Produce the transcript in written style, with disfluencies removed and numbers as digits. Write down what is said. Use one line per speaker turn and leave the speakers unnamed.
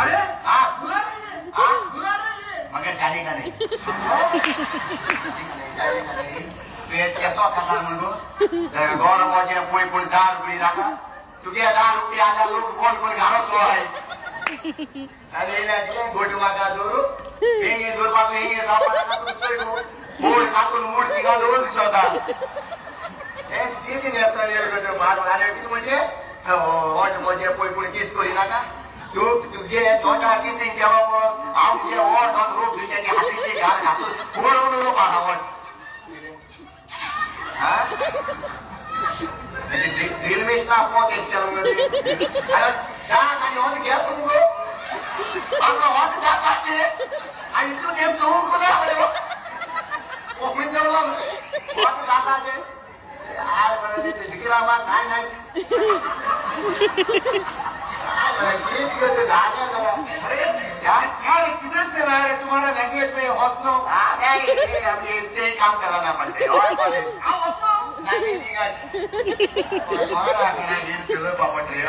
अरे
हाँ
बुला रही है
हाँ
बुला रही है
मगर जाने का नहीं जाने का नहीं तो ये कैसा खाता मुझको गौरव मौजे कोई पुल 10 रुपये लागा क्योंकि 10 रुपये आधा लोग कौन कौन घरों सो है अरे ये लड़कियां गोटू माता दोरो ये दूर बात में ये सामान का तुम चोरी को मूड काटून मूड तिगा दोर दिसोता एच किती नेसना ये लोग मार मारे किती म्हणजे वॉट मौजे कोई पुल किस कोरी नाका तू तुझे छोटा किसी केव्हा बोस आम ये वॉट ऑन रूप दुनिया के हातीचे गाल घासून बोलवून नको पाहावं हाँ ड्रिल मिशना पोत एस्केल मध्ये आज का आणि होत गेल तुमको आम्हाला होत जा पाचे आणि तू नेम सोडून कोणा आले हो ओ म्हणजे होत जाता जे यार बरं ते दिकरा मा सांग नाही गीत गते झाले जरा अरे
यार किधर से लाए रे तुम्हारा लैंग्वेज में हौसलो
नहीं अभी इससे काम चलाना पड़ता है और बोले
आओ हौसलो
नहीं दीगा और आगे ना गेम चलो पापट रे